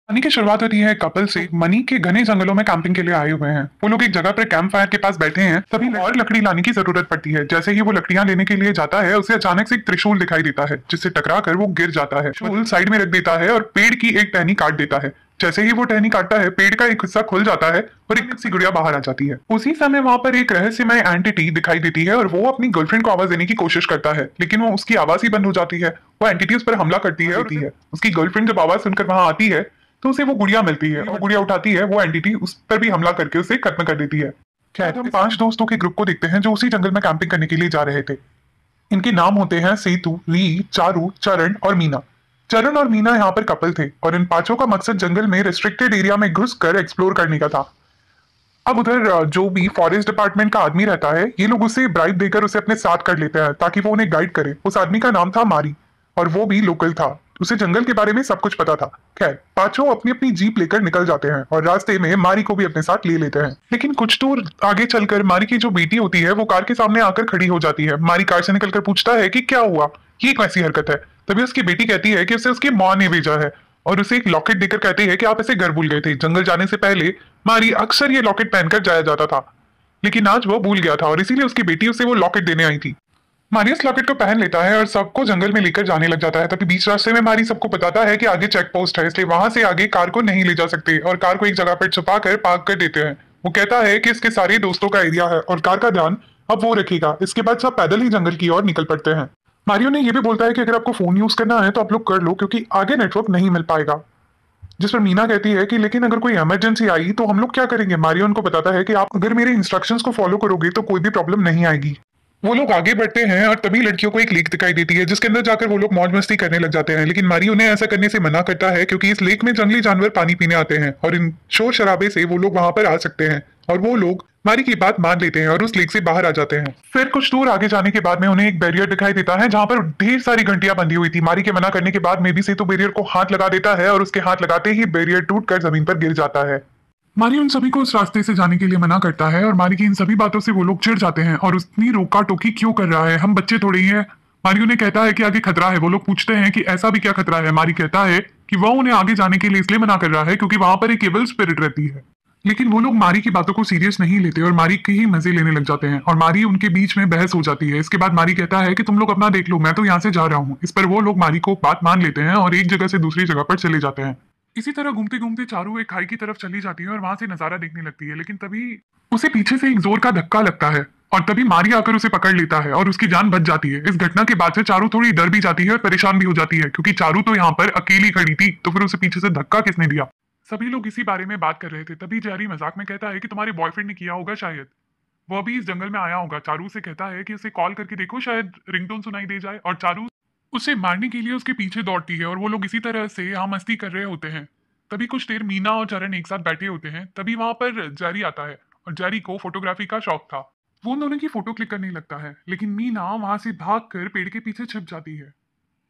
कहानी की शुरुआत होती है कपल से। मनी के घने जंगलों में कैंपिंग के लिए आए हुए हैं। वो लोग एक जगह पर कैंप फायर के पास बैठे हैं, तभी और लकड़ी लाने की जरूरत पड़ती है। जैसे ही वो लकड़ियां लेने के लिए जाता है, उसे अचानक से एक त्रिशूल दिखाई देता है, जिससे टकरा कर वो गिर जाता है। त्रिशूल साइड में रख देता है और पेड़ की एक टहनी काट देता है। जैसे ही वो टहनी काटता है, पेड़ का एक हिस्सा खुल जाता है और एक सी गुड़िया बाहर आ जाती है। उसी समय वहां पर एक रहस्यमय एंटिटी दिखाई देती है और वो अपनी गर्लफ्रेंड को आवाज देने की कोशिश करता है, लेकिन वो उसकी आवाज ही बंद हो जाती है। वो एंटिटी उस पर हमला करती है और उसकी गर्लफ्रेंड जब आवाज सुनकर वहां आती है, तो उसे वो गुड़िया मिलती है और गुड़िया उठाती है। वो एंटिटी उस पर भी हमला करके उसे खत्म कर देती है। खैर, हम 5 दोस्तों के ग्रुप को देखते हैं जो उसी जंगल में कैंपिंग करने के लिए जा रहे थे। इनके नाम होते हैं सेतु, री, चारू, चरण और मीना। चरण और मीना यहाँ पर कपल थे और इन पांचों का मकसद जंगल में रिस्ट्रिक्टेड एरिया में घुसकर एक्सप्लोर करने का था। अब उधर जो भी फॉरेस्ट डिपार्टमेंट का आदमी रहता है, ये लोग उसे ब्राइब देकर उसे अपने साथ कर लेते हैं ताकि वो उन्हें गाइड करे। उस आदमी का नाम था मारी और वो भी लोकल था। उसे जंगल के बारे में सब कुछ पता था। खैर, पांचों अपनी अपनी जीप लेकर निकल जाते हैं और रास्ते में मारी को भी अपने साथ ले लेते हैं। लेकिन कुछ दूर आगे चलकर मारी की जो बेटी होती है, वो कार के सामने आकर खड़ी हो जाती है। मारी कार से निकलकर पूछता है कि क्या हुआ, ये कैसी हरकत है। तभी उसकी बेटी कहती है कि उसे उसकी माँ ने भेजा है और उसे एक लॉकेट देकर कहती है कि आप ऐसे घर भूल गए थे। जंगल जाने से पहले मारी अक्सर ये लॉकेट पहनकर जाया जाता था, लेकिन आज वो भूल गया था और इसीलिए उसकी बेटी उसे वो लॉकेट देने आई थी। मारी उस लॉकेट को पहन लेता है और सबको जंगल में लेकर जाने लग जाता है। तभी बीच रास्ते में मारी सबको बताता है कि आगे चेक पोस्ट है, इसलिए वहां से आगे कार को नहीं ले जा सकते और कार को एक जगह पर छुपा कर पार्क कर देते हैं। वो कहता है कि इसके सारे दोस्तों का एरिया है और कार का ध्यान अब वो रखेगा। इसके बाद सब पैदल ही जंगल की ओर निकल पड़ते हैं। मारियो ने यह भी बोलता है कि अगर आपको फोन यूज करना है तो आप लोग कर लो, क्योंकि आगे नेटवर्क नहीं मिल पाएगा। जिस पर मीना कहती है कि लेकिन अगर कोई इमरजेंसी आई तो हम लोग क्या करेंगे। मारियो उनको बताता है कि आप अगर मेरे इंस्ट्रक्शंस को फॉलो करोगे तो कोई भी प्रॉब्लम नहीं आएगी। वो लोग आगे बढ़ते हैं और तभी लड़कियों को एक लेक दिखाई देती है, जिसके अंदर जाकर वो लोग मौज मस्ती करने लग जाते हैं। लेकिन मारियो उन्हें ऐसा करने से मना करता है, क्योंकि इस लेक में जंगली जानवर पानी पीने आते हैं और इन शोर शराबे से वो लोग वहां पर आ सकते हैं। और वो लोग मारी की बात मान लेते हैं और उस लेक से बाहर आ जाते हैं। फिर कुछ दूर आगे जाने के बाद में उन्हें एक बैरियर दिखाई देता है, जहां पर ढेर सारी घंटियां बंधी हुई थी। मारी के मना करने के बाद में भी सेतु बैरियर को हाथ लगा देता है और उसके हाथ लगाते ही बैरियर टूटकर जमीन पर गिर जाता है। मारी उन सभी को उस रास्ते से जाने के लिए मना करता है और मारी की इन सभी बातों से वो लोग चिढ़ जाते हैं और उतनी रोका टोकी क्यों कर रहा है, हम बच्चे थोड़े ही हैं। मारी उन्हें कहता है कि आगे खतरा है। वो लोग पूछते हैं कि ऐसा भी क्या खतरा है। मारी कहता है कि वह उन्हें आगे जाने के लिए इसलिए मना कर रहा है क्योंकि वहां पर एक एविल स्पिरिट रहती है। लेकिन वो लोग मारी की बातों को सीरियस नहीं लेते और मारी के ही मजे लेने लग जाते हैं और मारी उनके बीच में बहस हो जाती है। इसके बाद मारी कहता है कि तुम लोग अपना देख लो, मैं तो यहाँ से जा रहा हूँ। इस पर वो लोग मारी को बात मान लेते हैं और एक जगह से दूसरी जगह पर चले जाते हैं। इसी तरह घूमते घूमते चारू एक खाई की तरफ चली जाती है और वहां से नजारा देखने लगती है, लेकिन तभी उसे पीछे से एक जोर का धक्का लगता है और तभी मारी आकर उसे पकड़ लेता है और उसकी जान बच जाती है। इस घटना के बाद से चारू थोड़ी डर भी जाती है और परेशान भी हो जाती है, क्योंकि चारू तो यहाँ पर अकेली खड़ी थी, तो फिर उसे पीछे से धक्का किसने दिया। सभी लोग इसी बारे में बात कर रहे थे, तभी जैरी मजाक में कहता है कि तुम्हारे बॉयफ्रेंड ने किया होगा शायद, वो अभी इस जंगल में आया होगा। चारू से कहता है कि उसे कॉल करके देखो, शायद रिंगटोन सुनाई दे जाए। और चारू उसे मारने के लिए उसके पीछे दौड़ती है और वो लोग इसी तरह से यहाँ मस्ती कर रहे होते हैं। तभी कुछ देर मीना और चरण एक साथ बैठे होते हैं। तभी वहां पर जैरी आता है और जैरी को फोटोग्राफी का शौक था। वो उन दोनों की फोटो क्लिक करने लगता है, लेकिन मीना वहां से भागकर पेड़ के पीछे छिप जाती है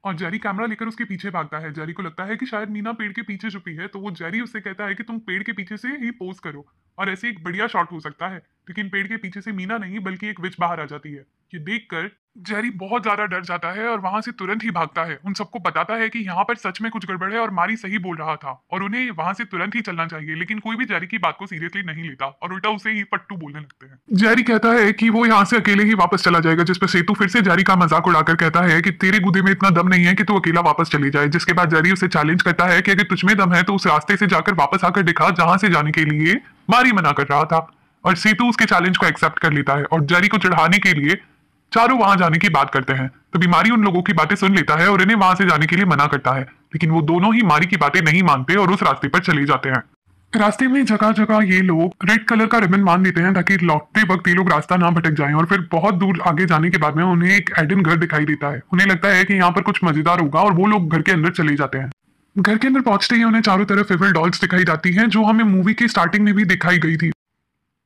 और जेरी कैमरा लेकर उसके पीछे भागता है। जेरी को लगता है कि शायद मीना पेड़ के पीछे छुपी है, तो वो जेरी उससे कहता है कि तुम पेड़ के पीछे से ही पोज करो और ऐसे एक बढ़िया शॉट हो सकता है। लेकिन पेड़ के पीछे से मीना नहीं बल्कि एक विच बाहर आ जाती है। ये देखकर जेरी बहुत ज्यादा डर जाता है और वहां से तुरंत ही भागता है। उन सबको बताता है कि यहाँ पर सच में कुछ गड़बड़ है और मारी सही बोल रहा था और उन्हें वहां से तुरंत ही चलना चाहिए। लेकिन कोई भी जेरी की बात को सीरियसली नहीं लेता और उल्टा उसे ही पट्टू बोलने लगते हैं। जेरी कहता है कि वो यहाँ से अकेले ही वापस चला जाएगा, जिस पर सेतु फिर से जेरी का मजाक उड़ाकर कहता है कि तेरे गुदे में इतना दम नहीं है कि तू अकेला वापस चली जाए। जिसके बाद जेरी उसे चैलेंज करता है कि अगर तुझमें दम है तो उस रास्ते से जाकर वापस आकर दिखा जहां से जाने के लिए मारी मना कर रहा था। और सेतु उसके चैलेंज को एक्सेप्ट कर लेता है और जेरी को चढ़ाने के लिए चारों वहां जाने की बात करते हैं। तभी मारी उन लोगों की बातें सुन लेता है और इन्हें वहां से जाने के लिए मना करता है, लेकिन वो दोनों ही मारी की बातें नहीं मानते और उस रास्ते पर चले जाते हैं। रास्ते में जगह जगह ये लोग रेड कलर का रिबन बांध देते हैं ताकि लौटते वक्त ये लोग रास्ता ना भटक जाएं। और फिर बहुत दूर आगे जाने के बाद में उन्हें एक एडन घर दिखाई देता है। उन्हें लगता है कि यहाँ पर कुछ मजेदार होगा और वो लोग घर के अंदर चले जाते हैं। घर के अंदर पहुंचते ही उन्हें चारों तरफ फेवल डॉल्स दिखाई जाती हैं, जो हमें मूवी की स्टार्टिंग में भी दिखाई गई थी।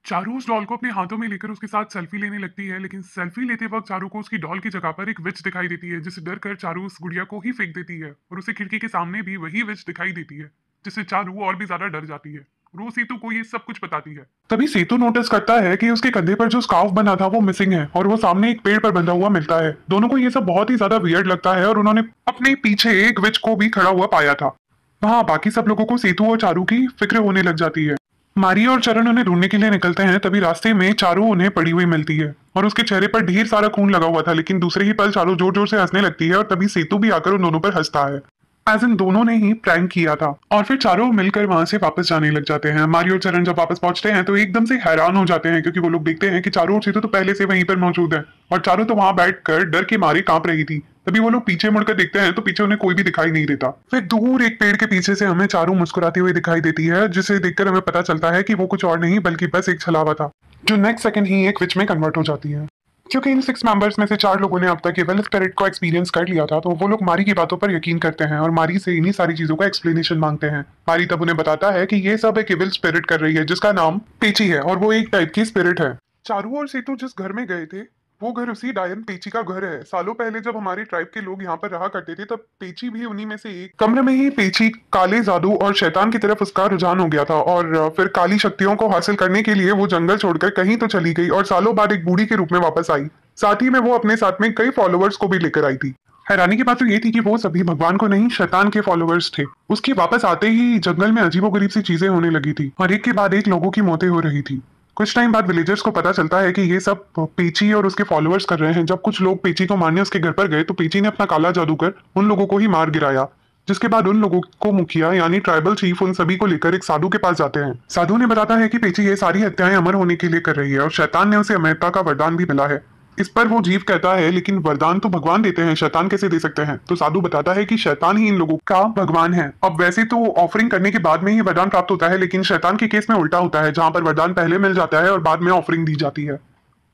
चारू उस डॉल को अपने हाथों में लेकर उसके साथ सेल्फी लेने लगती है, लेकिन सेल्फी लेते वक्त चारू को उसकी डॉल की जगह पर एक विच दिखाई देती है, जिससे डर कर चारू उस गुड़िया को ही फेंक देती है और उसे खिड़की के सामने भी वही विच दिखाई देती है, जिससे चारू और भी ज्यादा डर जाती है और वो सेतु को ये सब कुछ बताती है। तभी सेतु नोटिस करता है कि उसके कंधे पर जो स्कार्फ बना था वो मिसिंग है और वो सामने एक पेड़ पर बंधा हुआ मिलता है। दोनों को ये सब बहुत ही ज्यादा वियर्ड लगता है और उन्होंने अपने पीछे एक विच को भी खड़ा हुआ पाया था। वहाँ बाकी सब लोगों को सेतु और चारू की फिक्र होने लग जाती है। मारी और चरण उन्हें ढूंढने के लिए निकलते हैं, तभी रास्ते में चारू उन्हें पड़ी हुई मिलती है और उसके चेहरे पर ढेर सारा खून लगा हुआ था, लेकिन दूसरे ही पल चारू जोर जोर से हंसने लगती है और तभी सेतु भी आकर उन दोनों पर हंसता है। एज इन दोनों ने ही प्रैंक किया था और फिर चारों मिलकर वहां से वापस जाने लग जाते हैं। मारी और चरण जब वापस पहुंचते हैं तो एकदम से हैरान हो जाते हैं, क्योंकि वो लोग देखते हैं कि चारों और सीतू तो पहले से वहीं पर मौजूद है और चारों तो वहां बैठकर डर के मारे कांप रही थी। तभी वो लोग पीछे मुड़कर देखते हैं तो पीछे उन्हें कोई भी दिखाई नहीं देता। फिर दूर एक पेड़ के पीछे से हमें चारों मुस्कुराती हुई दिखाई देती है, जिसे देखकर हमें पता चलता है कि वो कुछ और नहीं बल्कि बस एक छलावा था, जो नेक्स्ट सेकंड ही एक विच में कन्वर्ट हो जाती है। क्योंकि इन 6 मेंबर्स में से 4 लोगों ने अब तक एविल स्पिरिट को एक्सपीरियंस कर लिया था, तो वो लोग मारी की बातों पर यकीन करते हैं और मारी से इन्हीं सारी चीजों का एक्सप्लेनेशन मांगते हैं। मारी तब उन्हें बताता है कि ये सब एक एविल स्पिरिट कर रही है जिसका नाम पेची है और वो एक टाइप की स्पिरिट है। चारू और सेतु जिस घर में गए थे वो घर उसी डायन पेची का घर है। सालों पहले जब हमारे ट्राइब के लोग यहाँ पर रहा करते थे तब पेची भी उन्हीं में से एक। कमरे में ही पेची काले जादू और शैतान की तरफ उसका रुझान हो गया था और फिर काली शक्तियों को हासिल करने के लिए वो जंगल छोड़कर कहीं तो चली गई और सालों बाद एक बूढ़ी के रूप में वापस आई। साथ ही में वो अपने साथ में कई फॉलोअर्स को भी लेकर आई थी। हैरानी की बात तो ये थी कि वो सभी भगवान को नहीं शैतान के फॉलोअर्स थे। उसके वापस आते ही जंगल में अजीबोगरीब सी चीजें होने लगी थी और एक के बाद एक लोगों की मौतें हो रही थी। कुछ टाइम बाद विलेजर्स को पता चलता है कि ये सब पेची और उसके फॉलोअर्स कर रहे हैं। जब कुछ लोग पेची को मारने उसके घर पर गए तो पेची ने अपना काला जादू कर उन लोगों को ही मार गिराया, जिसके बाद उन लोगों को मुखिया यानी ट्राइबल चीफ उन सभी को लेकर एक साधु के पास जाते हैं। साधु ने बताता है कि पेची ये सारी हत्याएं अमर होने के लिए कर रही है और शैतान ने उसे अमरता का वरदान भी मिला है। इस पर वो जीव कहता है लेकिन वरदान तो भगवान देते हैं, शैतान कैसे दे सकते हैं? तो साधु बताता है कि शैतान ही इन लोगों का भगवान है। अब वैसे तो ऑफरिंग करने के बाद में ही वरदान प्राप्त होता है, लेकिन शैतान के केस में उल्टा होता है, जहां पर वरदान पहले मिल जाता है और बाद में ऑफरिंग दी जाती है।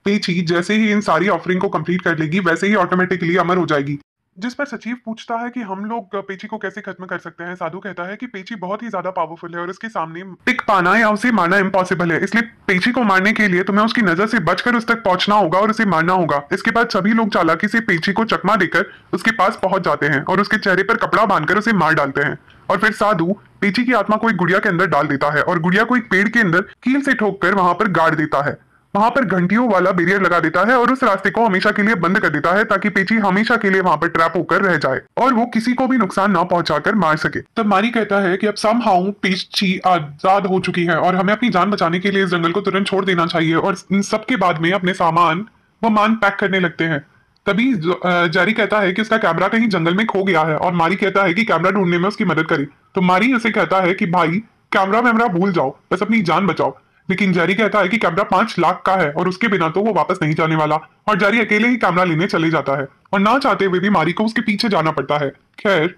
पेची जैसे ही इन सारी ऑफरिंग को कंप्लीट कर लेगी वैसे ही ऑटोमेटिकली अमर हो जाएगी। जिस पर सचिव पूछता है कि हम लोग पेची को कैसे खत्म कर सकते हैं। साधु कहता है कि पेची बहुत ही ज्यादा पावरफुल है और इसके सामने टिक पाना या उसे मारना इम्पॉसिबल है, इसलिए पेची को मारने के लिए तुम्हें उसकी नजर से बचकर उस तक पहुंचना होगा और उसे मारना होगा। इसके बाद सभी लोग चालाकी से पेची को चकमा देकर उसके पास पहुंच जाते हैं और उसके चेहरे पर कपड़ा बांधकर उसे मार डालते हैं। और फिर साधु पेची की आत्मा को एक गुड़िया के अंदर डाल देता है और गुड़िया को एक पेड़ के अंदर कील से ठोककर वहां पर गाड़ देता है। वहां पर घंटियों वाला बैरियर लगा देता है और उस रास्ते को हमेशा के लिए बंद कर देता है ताकि पेची हमेशा के लिए वहां पर ट्रैप होकर रह जाए और वो किसी को भी नुकसान ना पहुंचाकर मार सके। तब मारी कहता है कि अब समहाउ पेची आजाद हो चुकी है और हमें अपनी जान बचाने के लिए इस जंगल को तुरंत छोड़ देना चाहिए और इन सबके बाद में अपने सामान पैक करने लगते हैं। तभी जारी कहता है कि उसका कैमरा कहीं जंगल में खो गया है और मारी कहता है कि कैमरा ढूंढने में उसकी मदद करे। तो मारी उसे कहता है कि भाई कैमरा वैमरा भूल जाओ, बस अपनी जान बचाओ। लेकिन जारी कहता है कि कैमरा 5 लाख का है और उसके बिना तो वो वापस नहीं जाने वाला और जारी अकेले ही कैमरा लेने चले जाता है और ना चाहते हुए भी मारी को उसके पीछे जाना पड़ता है। खैर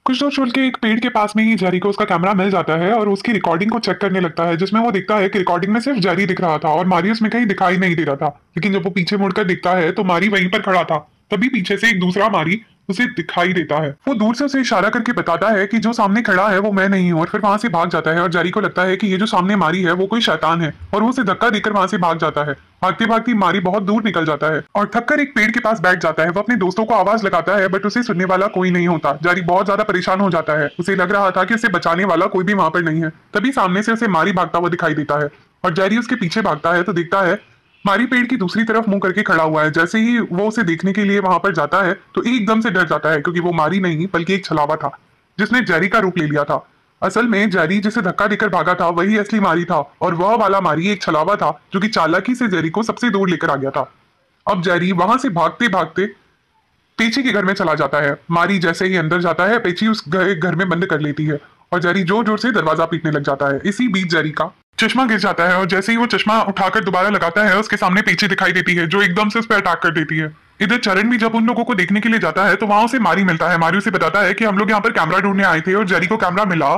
कुछ दूर चल के एक पेड़ के पास में ही जारी को उसका कैमरा मिल जाता है और उसकी रिकॉर्डिंग को चेक करने लगता है, जिसमें वो देखता है कि रिकॉर्डिंग में सिर्फ जारी दिख रहा था और मारी उसमें कहीं दिखाई नहीं दे रहा था। लेकिन जब वो पीछे मुड़कर देखता है तो मारी वहीं पर खड़ा था। तभी पीछे से एक दूसरा मारी उसे दिखाई देता है। वो दूर से उसे इशारा करके बताता है कि जो सामने खड़ा है वो मैं नहीं हूँ और फिर वहां से भाग जाता है और जारी को लगता है कि ये जो सामने मारी है वो कोई शैतान है और वो उसे धक्का देकर वहां से भाग जाता है। भागते भागते मारी बहुत दूर निकल जाता है और थककर एक पेड़ के पास बैठ जाता है। वो अपने दोस्तों को आवाज लगाता है बट उसे सुनने वाला कोई नहीं होता। जारी बहुत ज्यादा परेशान हो जाता है, उसे लग रहा था कि उसे बचाने वाला कोई भी वहां पर नहीं है। तभी सामने से उसे मारी भागता हुआ दिखाई देता है और जारी उसके पीछे भागता है तो देखता है मारी पेड़ की दूसरी तरफ मुंह करके खड़ा हुआ है। जैसे ही वो उसे देखने के लिए वहां पर जाता है तो एकदम से डर जाता है, क्योंकि वो मारी नहीं बल्कि एक छलावा था जिसने जेरी का रूप ले लिया था। असल में जेरी जिसे धक्का देकर भागा था वही असली मारी था और वह वाला मारी एक छलावा था जो कि चालाकी से जेरी को सबसे दूर लेकर आ गया था। अब जेरी वहां से भागते भागते पेची के घर में चला जाता है। मारी जैसे ही अंदर जाता है पेची उस घर में बंद कर लेती है और जेरी जोर जोर से दरवाजा पीटने लग जाता है। इसी बीच जेरी का चश्मा गिर जाता है और जैसे ही वो चश्मा उठाकर दोबारा लगाता है उसके सामने पेची दिखाई देती है जो एकदम से उस पर अटैक कर देती है। इधर चरण भी जब उन लोगों को देखने के लिए जाता है तो वहां उसे मारी मिलता है। मारी उसे बताता है कि हम लोग यहाँ पर कैमरा ढूंढने आए थे और जेरी को कैमरा मिला,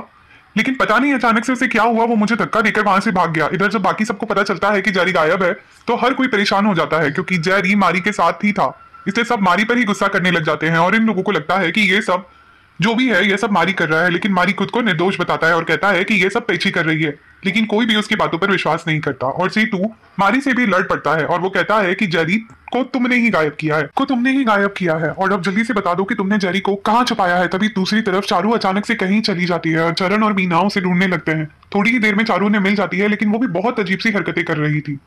लेकिन पता नहीं अचानक से उसे क्या हुआ, वो मुझे धक्का देकर वहां से भाग गया। इधर जब बाकी सबको पता चलता है कि जेरी गायब है तो हर कोई परेशान हो जाता है, क्योंकि जेरी मारी के साथ ही था, इसलिए सब मारी पर ही गुस्सा करने लग जाते हैं और इन लोगों को लगता है कि ये सब जो भी है ये सब मारी कर रहा है। लेकिन मारी खुद को निर्दोष बताता है और कहता है कि ये सब पेची कर रही है, लेकिन कोई भी उसकी बातों पर विश्वास नहीं करता और सेतु मारी से भी लड़ पड़ता है और वो कहता है कि जेरी को तुमने ही गायब किया है और अब जल्दी से बता दो कि तुमने जेरी को कहाँ छुपाया है। तभी दूसरी तरफ चारू अचानक से कहीं चली जाती है और चरण और मीना उसे ढूंढने लगते हैं। थोड़ी ही देर में चारू ने मिल जाती है, लेकिन वो भी बहुत अजीब सी हरकतें कर रही थी।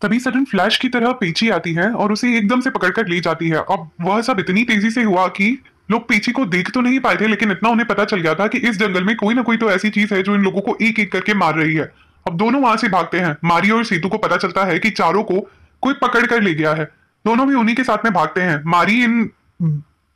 तभी सडन फ्लैश की तरह पेची आती है और उसे एकदम से पकड़कर ले जाती है। अब वह सब इतनी तेजी से हुआ कि लोग पेची को देख तो नहीं पाए थे, लेकिन इतना उन्हें पता चल गया था कि इस जंगल में कोई ना कोई तो ऐसी चीज है जो इन लोगों को एक एक करके मार रही है। अब दोनों वहां से भागते हैं। मारी और सेतु को पता चलता है कि चारों को कोई पकड़ कर ले गया है। दोनों भी उन्हीं के साथ में भागते हैं। मारी इन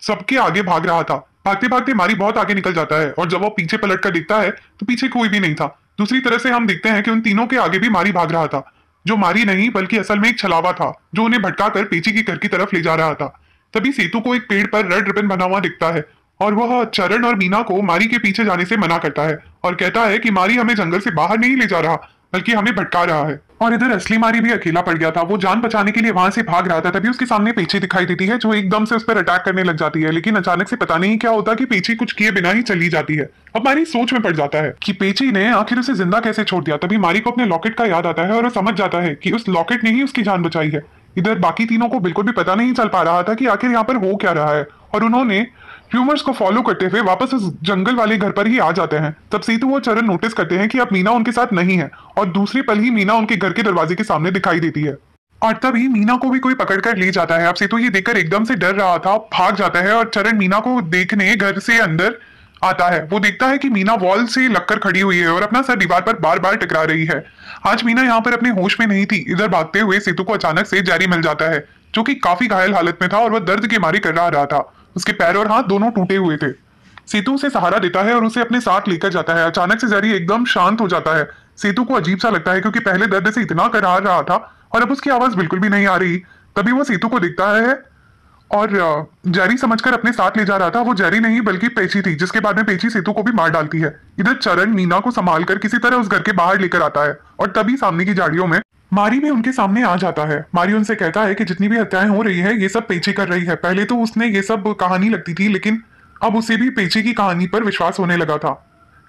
सबके आगे भाग रहा था। भागते भागते मारी बहुत आगे निकल जाता है और जब वो पीछे पलट कर देखता है तो पीछे कोई भी नहीं था। दूसरी तरफ से हम देखते हैं कि उन तीनों के आगे भी मारी भाग रहा था, जो मारी नहीं बल्कि असल में एक छलावा था जो उन्हें भटका कर पेची के घर की तरफ ले जा रहा था। तभी सेतु को एक पेड़ पर रेड रिबन बना हुआ दिखता है और वह चरण और मीना को मारी के पीछे जाने से मना करता है और कहता है कि मारी हमें जंगल से बाहर नहीं ले जा रहा बल्कि हमें भटका रहा है। और इधर असली मारी भी अकेला पड़ गया था। वो जान बचाने के लिए वहां से भाग रहा था। तभी उसके सामने पेची दिखाई देती है जो एकदम से उस पर अटैक करने लग जाती है, लेकिन अचानक से पता नहीं क्या होता कि पेची कुछ किए बिना ही चली जाती है। अब मारी सोच में पड़ जाता है कि पेची ने आखिर उसे जिंदा कैसे छोड़ दिया। तभी मारी को अपने लॉकेट का याद आता है और वो समझ जाता है कि उस लॉकेट ने ही उसकी जान बचाई है। इधर बाकी तीनों को बिल्कुल भी पता नहीं चल पा रहा था कि आखिर यहाँ पर हो क्या रहा है और उन्होंने ह्यूमर्स को फॉलो करते हुए वापस उस जंगल वाले घर पर ही आ जाते हैं। तब सेतु और चरण नोटिस करते हैं कि अब मीना उनके साथ नहीं है और दूसरे पल ही मीना उनके घर के दरवाजे के सामने दिखाई देती है और तभी मीना को भी कोई पकड़ कर ले जाता है। अब सेतु ये देखकर एकदम से डर रहा था, भाग जाता है और चरण मीना को देखने घर से अंदर आता है। वो देखता है कि मीना वॉल से लगकर खड़ी हुई है और अपना सर दीवार पर बार बार टकरा रही है। आज मीना यहाँ पर अपने होश में नहीं थी। इधर भागते हुए सेतु को अचानक से जैरी मिल जाता है जो कि काफी घायल हालत में था और वह दर्द के मारे कर रहा था। उसके पैर और हाथ दोनों टूटे हुए थे। सेतु उसे सहारा देता है और उसे अपने साथ लेकर जाता है। अचानक से जैरी एकदम शांत हो जाता है। सेतु को अजीब सा लगता है क्योंकि पहले दर्द से इतना कराह रहा था और अब उसकी आवाज बिल्कुल भी नहीं आ रही। तभी वो सेतु को देखता है और जेरी समझकर अपने साथ ले जा रहा था। वो जेरी नहीं बल्कि पेची थी, जिसके बाद में पेची सेतु को भी मार डालती है। इधर चरण मीना को संभाल कर किसी तरह उस घर के बाहर लेकर आता है और तभी सामने की झाड़ियों में मारी भी उनके सामने आ जाता है। मारी उनसे कहता है कि जितनी भी हत्याएं हो रही है ये सब पेची कर रही है। पहले तो उसने ये सब कहानी लगती थी, लेकिन अब उसे भी पेची की कहानी पर विश्वास होने लगा था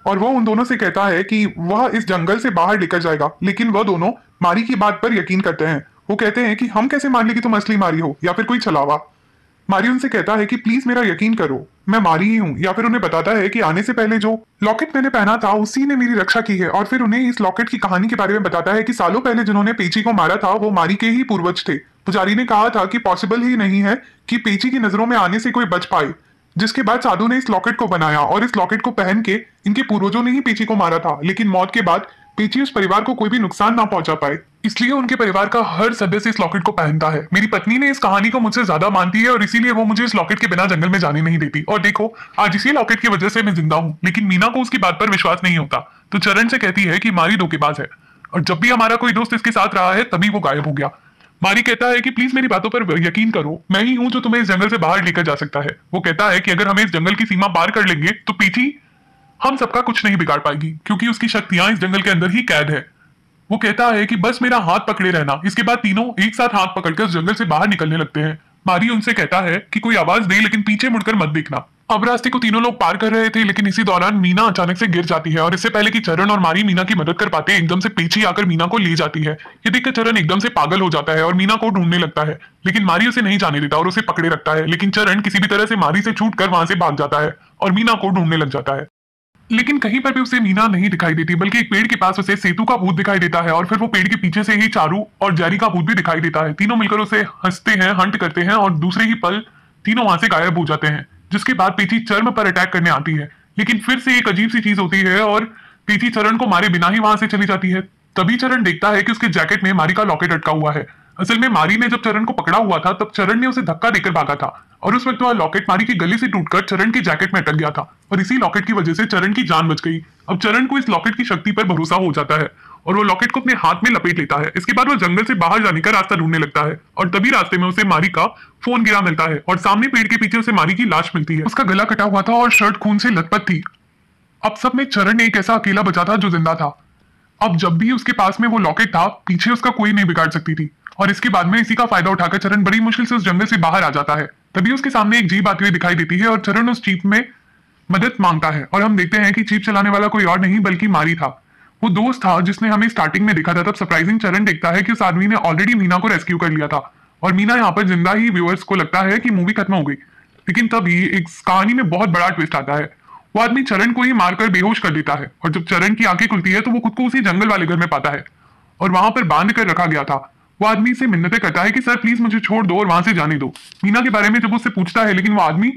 और वो उन दोनों से कहता है कि वह इस जंगल से बाहर लेकर जाएगा। लेकिन वह दोनों मारी की बात पर यकीन करते हैं। वो कहते हैं कि हम कैसे मान ले कि तुम असली मारी हो या फिर कोई छलावा। मारी उनसे कहता है कि प्लीज मेरा यकीन करो, मैं मारी ही हूँ। या फिर उन्हें बताता है कि आने से पहले जो लॉकेट मैंने पहना था उसी ने मेरी रक्षा की है और फिर उन्हें इस लॉकेट की कहानी के बारे में बताता है कि सालों पहले जिन्होंने पेची को मारा था वो मारी के ही पूर्वज थे। पुजारी ने कहा था कि पॉसिबल ही नहीं है कि पेची की नजरों में आने से कोई बच पाए, जिसके बाद साधु ने इस लॉकेट को बनाया और इस लॉकेट को पहन के इनके पूर्वजों ने ही पेची को मारा था। लेकिन मौत के बाद पेची उस परिवार को कोई भी नुकसान ना पहुंचा पाए, इसलिए उनके परिवार का हर सदस्य इस लॉकेट को पहनता है। मेरी पत्नी ने इस कहानी को मुझसे ज्यादा मानती है और इसीलिए वो मुझे इस लॉकेट के बिना जंगल में जाने नहीं देती। और देखो, आज इसी लॉकेट की वजह से मैं जिंदा हूँ। लेकिन मीना को उसकी बात पर विश्वास नहीं होता, तो चरण से कहती है कि मारी धोखेबाज है और जब भी हमारा कोई दोस्त इसके साथ रहा है तभी वो गायब हो गया। मारी कहता है कि प्लीज मेरी बातों पर यकीन करो, मैं ही हूं जो तुम्हें इस जंगल से बाहर लेकर जा सकता है। वो कहता है कि अगर हमें इस जंगल की सीमा पार कर लेंगे तो पीछी हम सबका कुछ नहीं बिगाड़ पाएगी, क्योंकि उसकी शक्तियां इस जंगल के अंदर ही कैद है। वो कहता है कि बस मेरा हाथ पकड़े रहना। इसके बाद तीनों एक साथ हाथ पकड़कर उस जंगल से बाहर निकलने लगते हैं। मारी उनसे कहता है कि कोई आवाज दे लेकिन पीछे मुड़कर मत देखना। अब रास्ते को तीनों लोग पार कर रहे थे, लेकिन इसी दौरान मीना अचानक से गिर जाती है और इससे पहले कि चरण और मारी मीना की मदद कर पाते एकदम से पीछे आकर मीना को ले जाती है। ये देखकर चरण एकदम से पागल हो जाता है और मीना को ढूंढने लगता है, लेकिन मारी उसे नहीं जाने देता और उसे पकड़े रखता है। लेकिन चरण किसी भी तरह से मारी से छूट कर वहां से भाग जाता है और मीना को ढूंढने लग जाता है। लेकिन कहीं पर भी उसे मीना नहीं दिखाई देती, बल्कि एक पेड़ के पास उसे सेतु का भूत दिखाई देता है और फिर वो पेड़ के पीछे से ही चारू और जेरी का भूत भी दिखाई देता है। तीनों मिलकर उसे हंसते हैं, हंट करते हैं और दूसरे ही पल तीनों वहां से गायब हो जाते हैं। जिसके बाद पेची चरण पर अटैक करने आती है, लेकिन फिर से एक अजीब सी चीज होती है और पेची चरण को मारे बिना ही वहां से चली जाती है। तभी चरण देखता है कि उसके जैकेट में मारी का लॉकेट अटका हुआ है। असल में मारी ने जब चरण को पकड़ा हुआ था तब चरण ने उसे धक्का देकर भागा था और उस वक्त वह लॉकेट मारी के गले से टूटकर चरण के जैकेट में अटक गया था और इसी लॉकेट की वजह से चरण की जान बच गई। अब चरण को इस लॉकेट की शक्ति पर भरोसा हो जाता है और वो लॉकेट को अपने हाथ में लपेट लेता है। इसके बाद वो जंगल से बाहर जाने का रास्ता ढूंढने लगता है और तभी रास्ते में उसे मारी का फोन गिरा मिलता है और सामने पेड़ के पीछे उसे मारी की लाश मिलती है। उसका गला कटा हुआ था और शर्ट खून से लथपथ थी। अब सब में चरण ने एक ऐसा अकेला बचा था जो जिंदा था। अब जब भी उसके पास में वो लॉकेट था, पीछे उसका कोई नहीं बिगाड़ सकती थी। और इसके बाद में इसी का फायदा उठाकर चरण बड़ी मुश्किल से उस जंगल से बाहर आ जाता है। तभी उसके सामने एक जीप आती हुई दिखाई देती है और चरण उस जीप में मदद मांगता है और हम देखते हैं कि जीप चलाने वाला कोई और नहीं बल्कि मारी था। वो दोस्त था जिसने हमें स्टार्टिंग में देखा था। तब सरप्राइजिंग चरण देखता है कि उस आदमी ने ऑलरेडी मीना को रेस्क्यू कर लिया था और मीना यहाँ पर जिंदा ही। व्यूअर्स को लगता है कि मूवी खत्म हो गई, लेकिन तभी एक कहानी में बहुत बड़ा ट्विस्ट आता है। वो आदमी चरण को ही मारकर बेहोश कर देता है और जब चरण की आंखें खुलती है तो वो खुद को उसी जंगल वाले घर में पाता है और वहां पर बांध कर रखा गया था। वो आदमी से मिन्नतें करता है कि सर प्लीज मुझे छोड़ दो और वहां से जाने दो। मीना के बारे में जब उससे पूछता है, लेकिन वो आदमी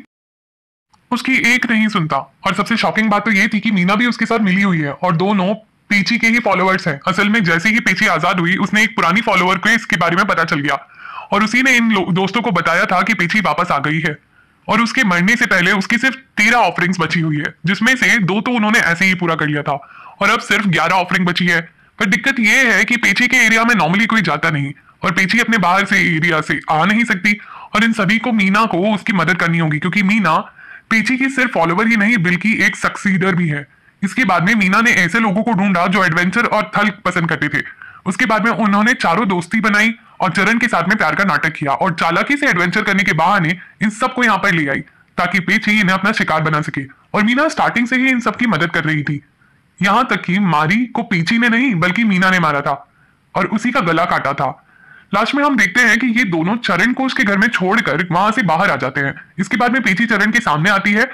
उसकी एक नहीं सुनता। और सबसे शॉकिंग बात तो ये थी कि मीना भी उसके साथ मिली हुई है और दोनों पेची के ही फॉलोअर्स हैं। असल में जैसे ही पेची आजाद हुई उसने एक पुरानी फॉलोअर को इसके बारे में पता चल गया और उसी ने इन दोस्तों को बताया था कि पेची वापस आ गई है और उसके मरने से पहले उसकी सिर्फ 13 ऑफरिंग्स बची हुई है, जिसमें से 2 तो उन्होंने ऐसे ही पूरा कर लिया था और अब सिर्फ 11 ऑफरिंग बची है। पर दिक्कत यह है कि पेची के एरिया में नॉर्मली कोई जाता नहीं और पेची अपने बाहर से एरिया से आ नहीं सकती और इन सभी को मीना को उसकी मदद करनी होगी, क्योंकि मीना पेची की सिर्फ फॉलोवर ही नहीं बल्कि एक सक्सीडर भी है। इसके बाद में मीना ने ऐसे लोगों को ढूंढा जो एडवेंचर और थल पसंद करते थे। उसके बाद में उन्होंने चारों दोस्ती बनाई और चरण के साथ में प्यार का नाटक किया और चालाकी से एडवेंचर करने के बहाने इन सबको यहाँ पर ले आई ताकि पेची इन्हें अपना शिकार बना सके। और मीना स्टार्टिंग से ही इन सबकी मदद कर रही थी, यहाँ तक कि मारी को पेची ने नहीं बल्कि मीना ने मारा था और उसी का गला काटा था। लास्ट में हम देखते हैं कि ये दोनों चरण को उसके घर में छोड़कर वहां से बाहर आ जाते हैं। इसके बाद में पेची चरण के सामने आती है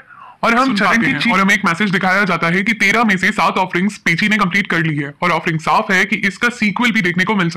और हम चरण की और हमें एक मैसेज दिखाया जाता है कि 13 में से 7 ऑफरिंग्स पेची ने कंप्लीट कर ली है और ऑफरिंग साफ है कि इसका सीक्वल भी देखने को मिल सकता है।